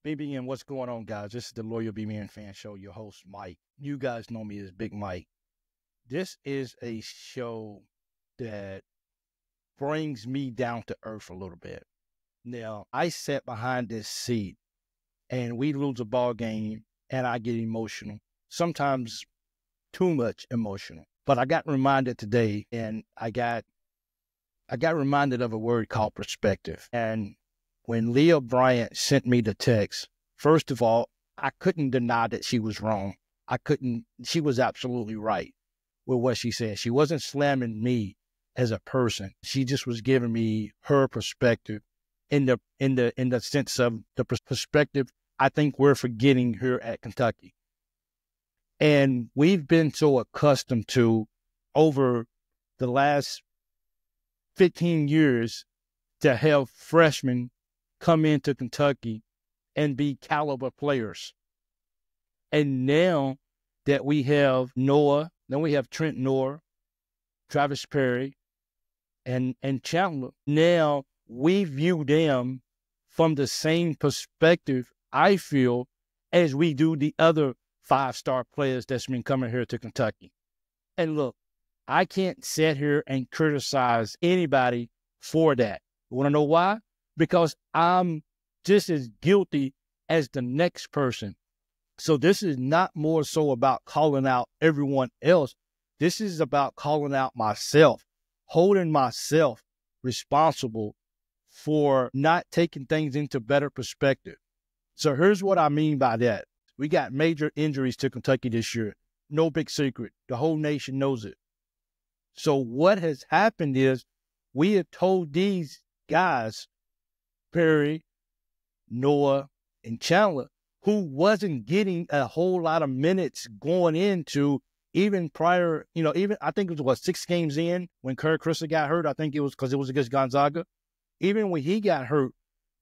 BBN, what's going on, guys? This is the Loyal BBN Fans Show, your host, Mike. You guys know me as Big Mike. This is a show that brings me down to earth a little bit. Now, I sat behind this seat, and we lose a ball game, and I get emotional, sometimes too much emotional. But I got reminded today, and I got reminded of a word called perspective. And when Leah Bryant sent me the text, first of all, I couldn't deny that she was wrong. She was absolutely right with what she said. She wasn't slamming me as a person. She just was giving me her perspective in the sense of the perspective I think we're forgetting here at Kentucky. And we've been so accustomed to, over the last 15 years, to have freshmen come into Kentucky and be caliber players. And now that we have Noah, then we have Trent Noah, Travis Perry, and Chandler, now we view them from the same perspective, I feel, as we do the other five-star players that's been coming here to Kentucky. And look, I can't sit here and criticize anybody for that. You want to know why? Because I'm just as guilty as the next person. So this is not more so about calling out everyone else. This is about calling out myself, holding myself responsible for not taking things into better perspective. So here's what I mean by that. We got major injuries to Kentucky this year. No big secret. The whole nation knows it. So what has happened is we have told these guys, Perry, Noah, and Chandler, who wasn't getting a whole lot of minutes going into even prior, I think it was 6 games in when Kerr Kriisa got hurt. I think it was because it was against Gonzaga. Even when he got hurt,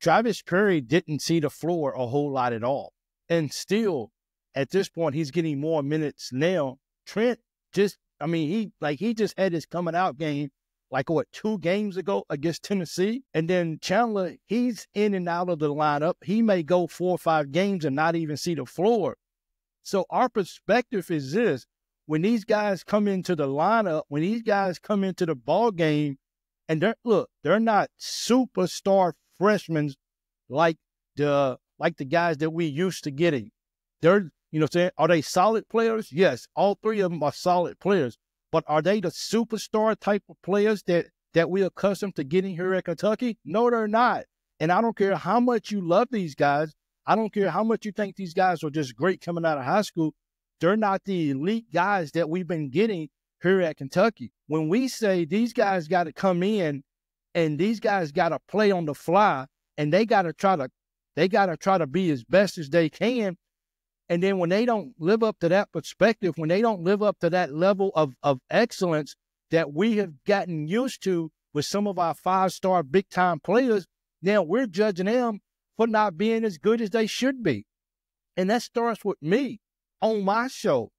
Travis Perry didn't see the floor a whole lot at all. And still, at this point, he's getting more minutes now. Trent he just had his coming out game 2 games ago against Tennessee. And then Chandler, he's in and out of the lineup. He may go 4 or 5 games and not even see the floor. So our perspective is this: when these guys come into the lineup, when these guys come into the ball game, and they're not superstar freshmen like the guys that we used to getting. They're, are they solid players? Yes, all 3 of them are solid players. But are they the superstar type of players that we're accustomed to getting here at Kentucky? No, they're not. And I don't care how much you love these guys. I don't care how much you think these guys are just great coming out of high school. They're not the elite guys that we've been getting here at Kentucky. When we say these guys got to come in and these guys got to play on the fly and they got to try to be as best as they can, and then when they don't live up to that perspective, when they don't live up to that level of excellence that we have gotten used to with some of our 5-star big-time players, now we're judging them for not being as good as they should be. And that starts with me on my show.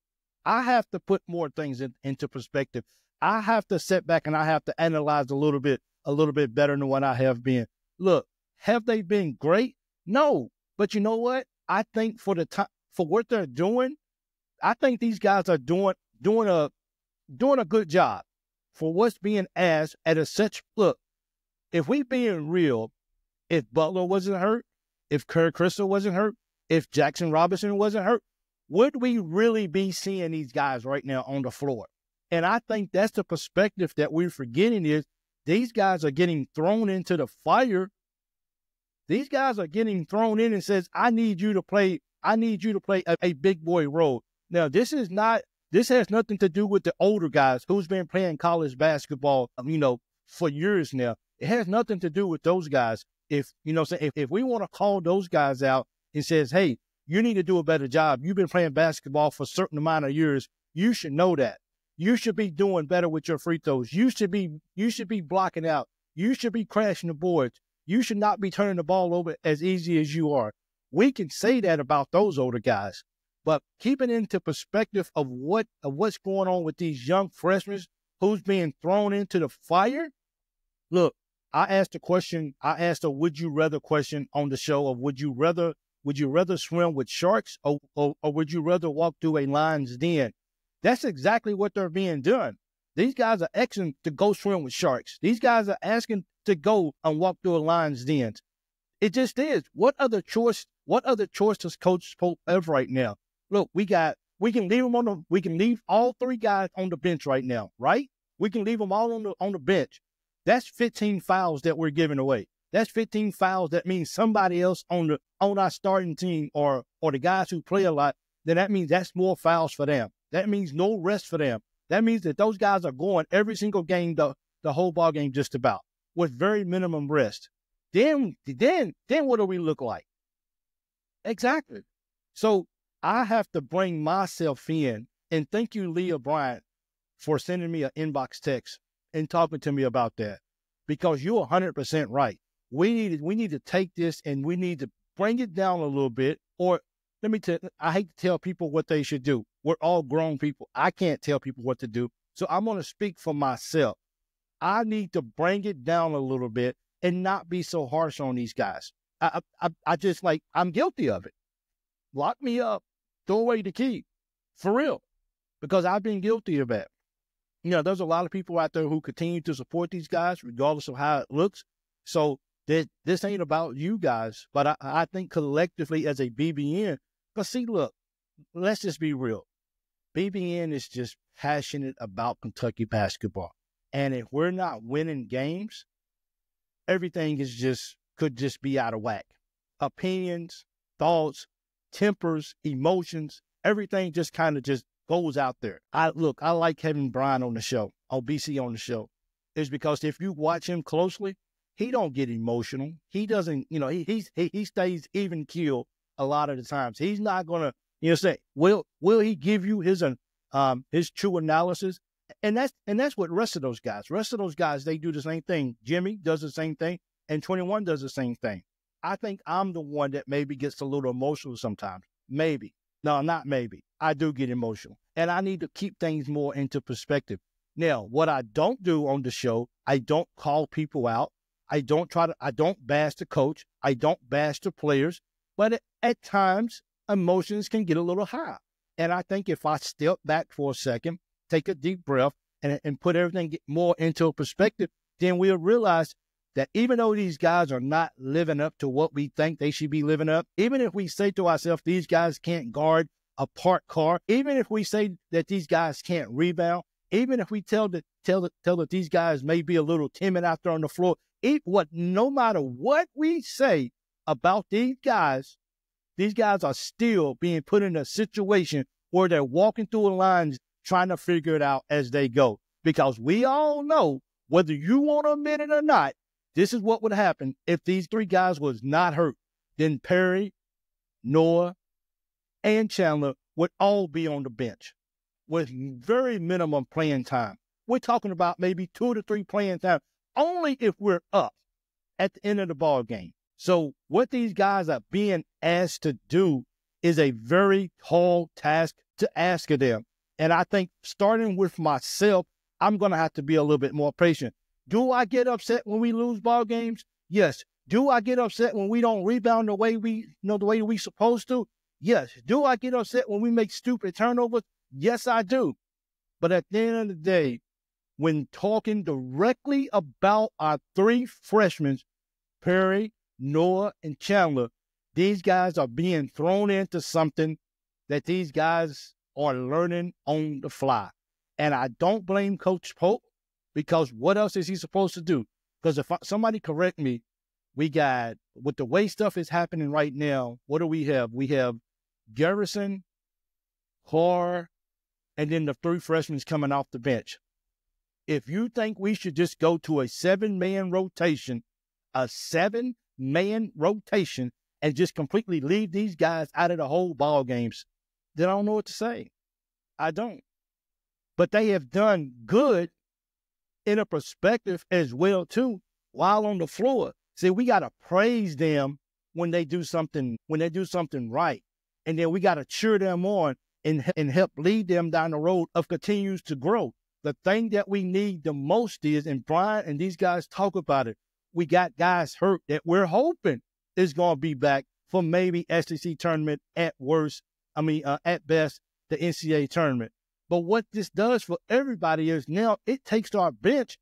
I have to put more things into perspective. I have to sit back and I have to analyze a little bit better than what I have been. Look, have they been great? No. But you know what? I think for what they're doing, I think these guys are doing a good job for what's being asked at a such. Look, if we being real, if Butler wasn't hurt, if Kerr Kriisa wasn't hurt, if Jackson Robinson wasn't hurt, would we really be seeing these guys right now on the floor? And I think that's the perspective that we're forgetting is these guys are getting thrown into the fire. These guys are getting thrown in and says, I need you to play a big boy role. Now, this has nothing to do with the older guys who's been playing college basketball, for years now. It has nothing to do with those guys. If we want to call those guys out and says, hey, you need to do a better job. You've been playing basketball for a certain amount of years. You should know that. You should be doing better with your free throws. You should be blocking out. You should be crashing the boards. You should not be turning the ball over as easy as you are. We can say that about those older guys, but keeping into perspective of what's going on with these young freshmen who's being thrown into the fire. Look, I asked a would you rather question on the show of would you rather Would you rather swim with sharks or would you rather walk through a lion's den? That's exactly what they're being done. These guys are asking to go swim with sharks. These guys are asking to go and walk through a lion's den. It just is. What other choice does Coach Pope have right now? Look, we can leave all three guys on the bench right now, right? We can leave them all on the bench. That's 15 fouls that we're giving away. That's 15 fouls. That means somebody else on our starting team or the guys who play a lot, then that means that's more fouls for them. That means no rest for them. That means that those guys are going every single game, the whole ball game just about, with very minimum rest. Then what do we look like? Exactly. So I have to bring myself in, and thank you, Leah Bryant, for sending me an inbox text and talking to me about that, because you're 100% right. We need to take this and we need to bring it down a little bit. Or let me tell you, I hate to tell people what they should do. We're all grown people. I can't tell people what to do. So I'm going to speak for myself. I need to bring it down a little bit and not be so harsh on these guys. I just I'm guilty of it. Lock me up, throw away the key, for real, because I've been guilty of that. There's a lot of people out there who continue to support these guys regardless of how it looks. So this ain't about you guys, but I think collectively as a BBN, because see, look, let's just be real. BBN is just passionate about Kentucky basketball. And if we're not winning games, everything could just be out of whack. Opinions, thoughts, tempers, emotions, everything just kind of just goes out there. I like having Brian on the show, or BC on the show, is because if you watch him closely, he don't get emotional. He doesn't, he stays even keel a lot of the times. He's not gonna, say, will he give you his true analysis? And that's what rest of those guys, they do the same thing. Jimmy does the same thing, and 21 does the same thing. I think I'm the one that maybe gets a little emotional sometimes. Maybe. No, not maybe. I do get emotional. And I need to keep things more into perspective. Now, what I don't do on the show, I don't call people out. I don't bash the coach. I don't bash the players. But at times, emotions can get a little high. And I think if I step back for a second, take a deep breath, and put everything more into perspective, then we'll realize that even though these guys are not living up to what we think they should be living up, even if we say to ourselves these guys can't guard a parked car, even if we say that these guys can't rebound, even if we tell that these guys may be a little timid out there on the floor, no matter what we say about these guys are still being put in a situation where they're walking through the lines trying to figure it out as they go. Because we all know, whether you want to admit it or not, this is what would happen if these three guys was not hurt. Then Perry, Noah, and Chandler would all be on the bench with very minimum playing time. We're talking about maybe 2 to 3 playing time, only if we're up at the end of the ball game. So what these guys are being asked to do is a very tall task to ask of them. And I think starting with myself, I'm going to have to be a little bit more patient. Do I get upset when we lose ball games? Yes. Do I get upset when we don't rebound the way we supposed to? Yes. Do I get upset when we make stupid turnovers? Yes, I do. But at the end of the day, when talking directly about our 3 freshmen, Perry, Noah, and Chandler, these guys are being thrown into something that these guys are learning on the fly. And I don't blame Coach Pope, because what else is he supposed to do? Because if somebody correct me, we got, with the way stuff is happening right now, what do we have? We have Garrison, Carr, and then the 3 freshmen coming off the bench. If you think we should just go to a 7-man rotation, and just completely leave these guys out of the whole ball games, then I don't know what to say. I don't. But they have done good in a perspective as well, too, while on the floor. See, we got to praise them when they do something right. And then we got to cheer them on and help lead them down the road of continues to grow. The thing that we need the most is, and Brian and these guys talk about it, we got guys hurt that we're hoping is going to be back for maybe SEC tournament at worst. At best, the NCAA tournament. But what this does for everybody is now it takes our bench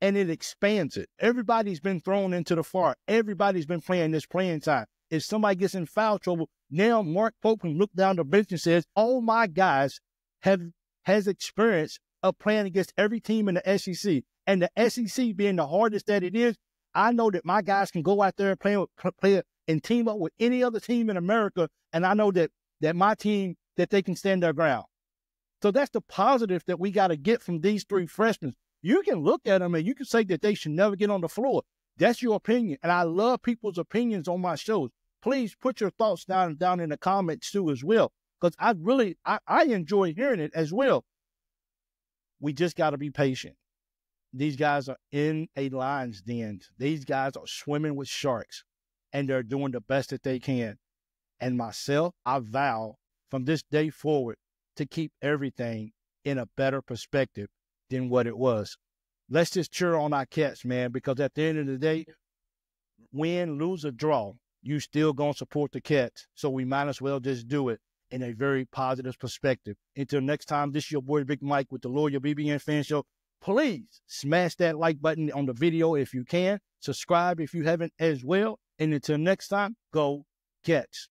and it expands it. Everybody's been thrown into the fire. Everybody's been playing this playing time. If somebody gets in foul trouble, now Mark Pope can look down the bench and says, all my guys has experience of playing against every team in the SEC. And the SEC being the hardest that it is, I know that my guys can go out there and play and team up with any other team in America, and I know that my team, that they can stand their ground. So that's the positive that we got to get from these three freshmen. You can look at them and you can say that they should never get on the floor. That's your opinion, and I love people's opinions on my shows. Please put your thoughts down in the comments too as well, because I enjoy hearing it as well. We just got to be patient. These guys are in a lion's den. These guys are swimming with sharks, and they're doing the best that they can. And myself, I vow from this day forward to keep everything in a better perspective than what it was. Let's just cheer on our Cats, man, because at the end of the day, win, lose, or draw, you still going to support the Cats. So we might as well just do it in a very positive perspective. Until next time, this is your boy Big Mike with the Loyal BBN Fans Show. Please smash that like button on the video if you can. Subscribe if you haven't as well. And until next time, go Cats.